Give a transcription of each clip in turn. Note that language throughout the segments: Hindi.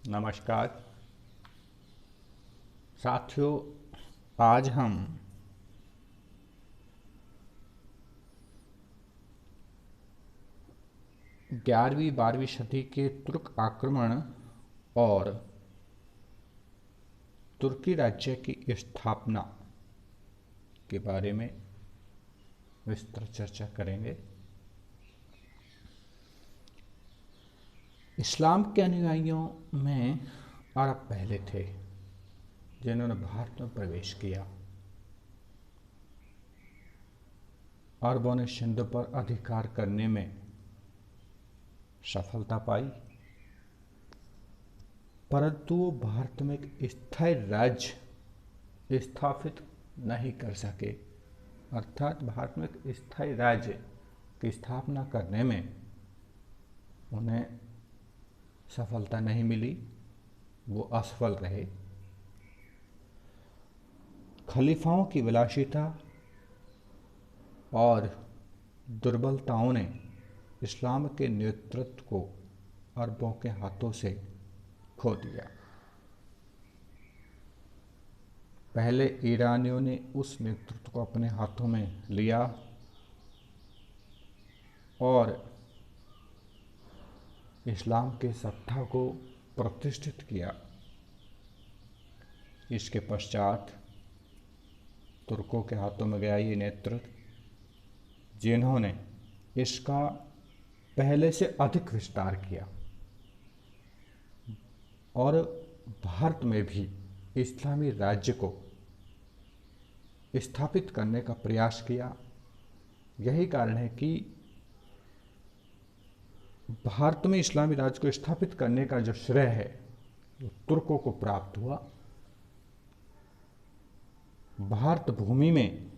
नमस्कार साथियों, आज हम 11वीं-12वीं सदी के तुर्क आक्रमण और तुर्की राज्य की स्थापना के बारे में विस्तृत चर्चा करेंगे। इस्लाम के अनुयायियों में अरब पहले थे जिन्होंने भारत में प्रवेश किया। अरबों ने सिंध पर अधिकार करने में सफलता पाई, परंतु वो भारत में एक स्थायी राज्य स्थापित नहीं कर सके। अर्थात भारत में एक स्थायी राज्य की स्थापना करने में उन्हें सफलता नहीं मिली, वो असफल रहे। खलीफाओं की विलासिता और दुर्बलताओं ने इस्लाम के नेतृत्व को अरबों के हाथों से खो दिया। पहले ईरानियों ने उस नेतृत्व को अपने हाथों में लिया और इस्लाम के सत्ता को प्रतिष्ठित किया। इसके पश्चात तुर्कों के हाथों में गया ये नेतृत्व, जिन्होंने इसका पहले से अधिक विस्तार किया और भारत में भी इस्लामी राज्य को स्थापित करने का प्रयास किया। यही कारण है कि भारत में इस्लामी राज्य को स्थापित करने का जो श्रेय है वो तुर्कों को प्राप्त हुआ। भारत भूमि में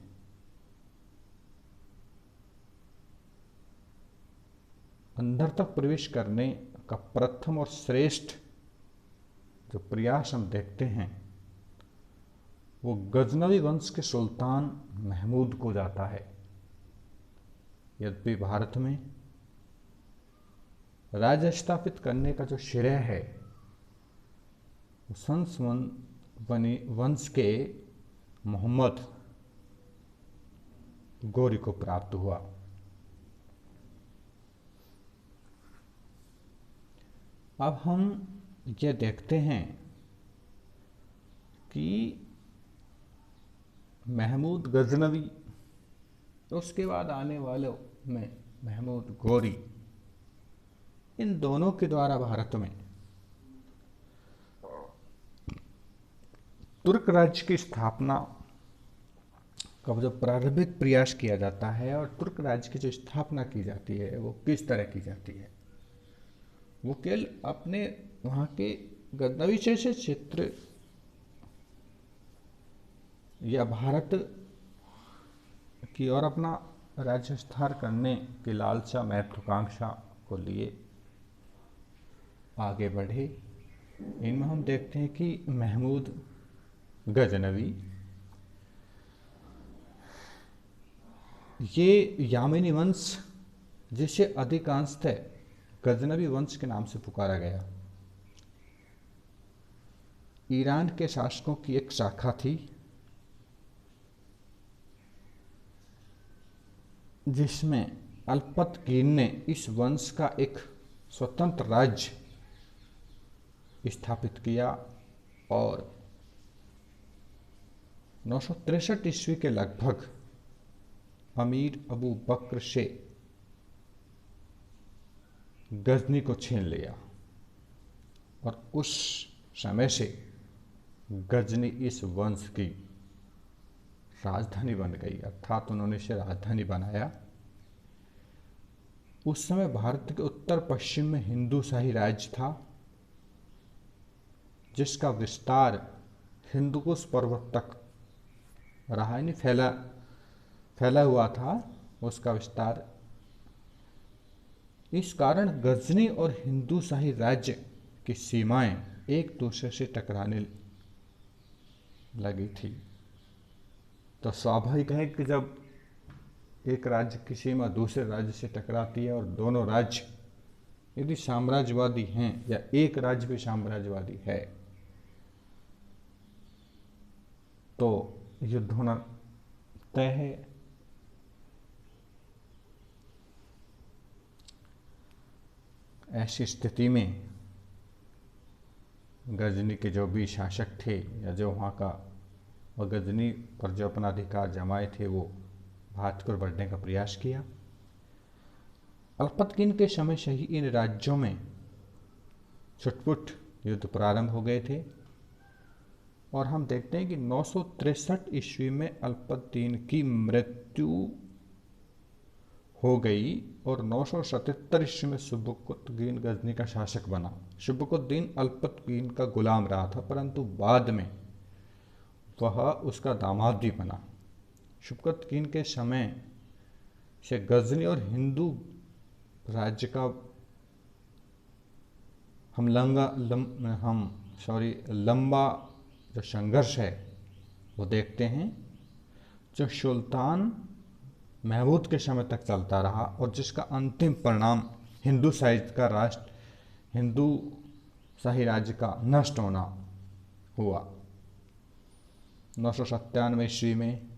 अंदर तक प्रवेश करने का प्रथम और श्रेष्ठ जो प्रयास हम देखते हैं वो गजनवी वंश के सुल्तान महमूद को जाता है। यद्यपि भारत में राज्य स्थापित करने का जो श्रेय है संस वंश के मोहम्मद गोरी को प्राप्त हुआ। अब हम ये देखते हैं कि महमूद गजनवी, उसके बाद आने वालों में महमूद गोरी, इन दोनों के द्वारा भारत में तुर्क राज्य की स्थापना का जो प्रारंभिक प्रयास किया जाता है और तुर्क राज्य की जो स्थापना की जाती है वो किस तरह की जाती है। वो केवल अपने वहाँ के गजनवी जैसे क्षेत्र या भारत की ओर अपना राज्य विस्तार करने की लालसा महत्वाकांक्षा को लिए आगे बढ़े। इनमें हम देखते हैं कि महमूद गजनवी ये यामिनी वंश, जिसे अधिकांशतः गजनवी वंश के नाम से पुकारा गया, ईरान के शासकों की एक शाखा थी जिसमें अल्पतकीन ने इस वंश का एक स्वतंत्र राज्य स्थापित किया और 963 ईस्वी के लगभग अमीर अबू बकर से गजनी को छीन लिया और उस समय से गजनी इस वंश की राजधानी बन गई। अर्थात उन्होंने इसे राजधानी बनाया। उस समय भारत के उत्तर पश्चिम में हिंदू शाही राज्य था जिसका विस्तार हिंदुकुश पर्वत तक रहा, यानी फैला हुआ था उसका विस्तार। इस कारण गजनी और हिंदू शाही राज्य की सीमाएं एक दूसरे से टकराने लगी थी। तो स्वाभाविक है कि जब एक राज्य की सीमा दूसरे राज्य से टकराती है और दोनों राज्य यदि साम्राज्यवादी हैं या एक राज्य भी साम्राज्यवादी है तो युद्ध होना तय है। ऐसी स्थिति में गजनी के जो भी शासक थे या जो वहाँ का और गजनी पर जो अपना अधिकार जमाए थे वो भारत को बढ़ने का प्रयास किया। अल्पतकीन के समय से ही इन राज्यों में छुटपुट युद्ध प्रारंभ हो गए थे और हम देखते हैं कि 963 ईस्वी में अल्पतकीन की मृत्यु हो गई और 977 ईस्वी में शुबकुतुद्दीन गजनी का शासक बना। शुबकुतुद्दीन अल्पतकीन का गुलाम रहा था, परंतु बाद में वह उसका दामाद भी बना। शुबकुतुद्दीन के समय से गजनी और हिंदू राज्य का लंबा जो संघर्ष है वो देखते हैं, जो सुल्तान महमूद के समय तक चलता रहा और जिसका अंतिम परिणाम हिंदू शाही राज्य का नष्ट होना हुआ। 997 ईस्वी में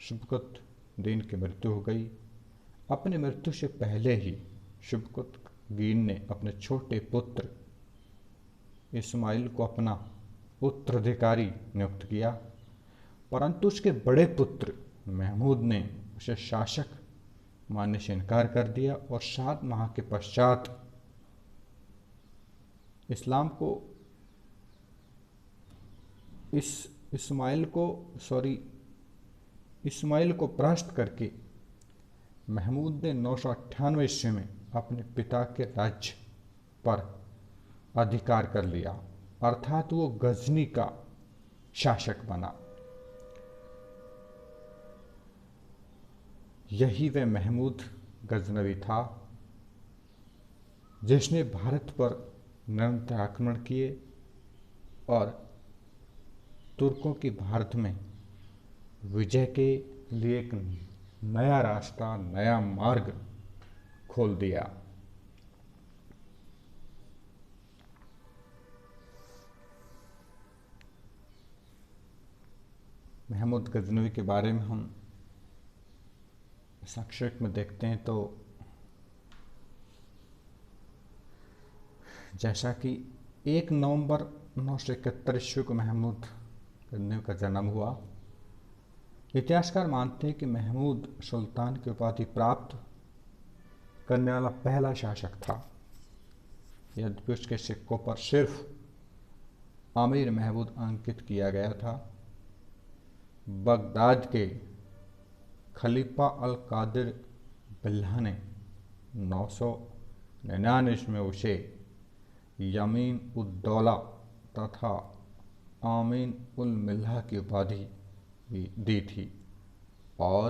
शुबकुतुद्दीन की मृत्यु हो गई। अपनी मृत्यु से पहले ही शुबकुतुद्दीन ने अपने छोटे पुत्र इस्माइल को अपना उत्तराधिकारी नियुक्त किया, परंतु उसके बड़े पुत्र महमूद ने उसे शासक मानने से इनकार कर दिया और 7 माह के पश्चात इस्माइल को परास्त करके महमूद ने 998 ईस्वी में अपने पिता के राज्य पर अधिकार कर लिया, अर्थात वो गजनी का शासक बना। यही वह महमूद गजनवी था जिसने भारत पर निरंतर आक्रमण किए और तुर्कों की भारत में विजय के लिए एक नया रास्ता, नया मार्ग खोल दिया। महमूद गजनवी के बारे में हम संक्षेप में देखते हैं तो जैसा कि 1 नवंबर 971 ईस्वी को महमूद गजनवी का जन्म हुआ। इतिहासकार मानते हैं कि महमूद सुल्तान की उपाधि प्राप्त करने वाला पहला शासक था, यद्यपि उसके सिक्कों पर सिर्फ अमीर महमूद अंकित किया गया था। बगदाद के खलीफा अल कादिर बिल्लाह ने 999 में उसे यमीन उद दौला तथा आमीन उल मिल्लाह की उपाधि दी थी और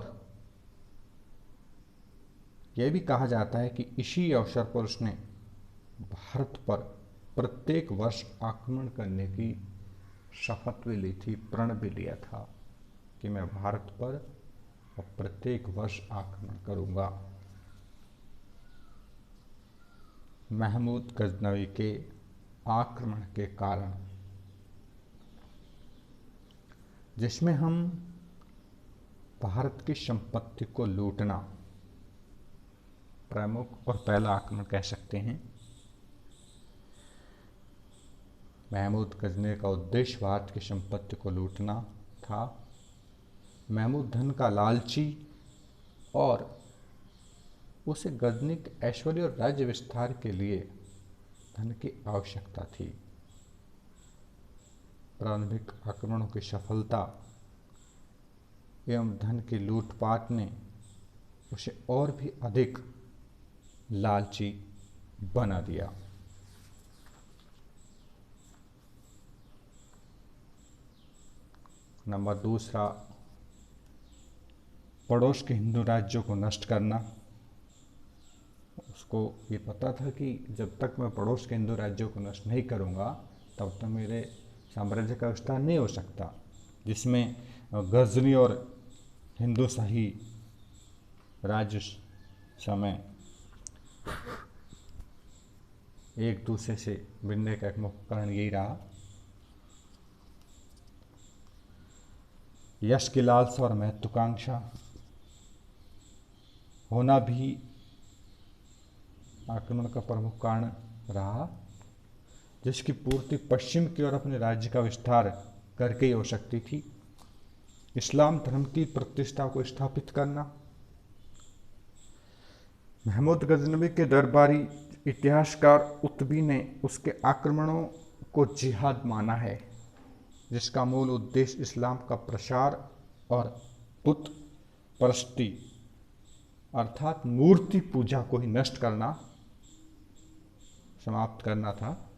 यह भी कहा जाता है कि इसी अवसर पर उसने भारत पर प्रत्येक वर्ष आक्रमण करने की शपथ भी ली थी, प्रण भी लिया था कि मैं भारत पर प्रत्येक वर्ष आक्रमण करूंगा। महमूद गजनवी के आक्रमण के कारण, जिसमें हम भारत की संपत्ति को लूटना प्रमुख और पहला आक्रमण कह सकते हैं। महमूद गजनवी का उद्देश्य भारत की संपत्ति को लूटना था। महमूद धन का लालची और उसे गजनी के ऐश्वर्य और राज्य विस्तार के लिए धन की आवश्यकता थी। प्रारंभिक आक्रमणों की सफलता एवं धन की लूटपाट ने उसे और भी अधिक लालची बना दिया। नंबर दूसरा, पड़ोस के हिंदू राज्यों को नष्ट करना। उसको ये पता था कि जब तक मैं पड़ोस के हिंदू राज्यों को नष्ट नहीं करूँगा तब तक मेरे साम्राज्य का विस्तार नहीं हो सकता, जिसमें गजनी और हिंदू शाही राज्य समय एक दूसरे से भिड़ने का एक मुख्य कारण यही रहा। यश की लालसा और महत्वाकांक्षा होना भी आक्रमण का प्रमुख कारण रहा, जिसकी पूर्ति पश्चिम की ओर अपने राज्य का विस्तार करके ही हो सकती थी। इस्लाम धर्म की प्रतिष्ठा को स्थापित करना। महमूद गजनवी के दरबारी इतिहासकार उत्बी ने उसके आक्रमणों को जिहाद माना है, जिसका मूल उद्देश्य इस्लाम का प्रसार और बुत परस्ती अर्थात मूर्ति पूजा को ही नष्ट करना, समाप्त करना था।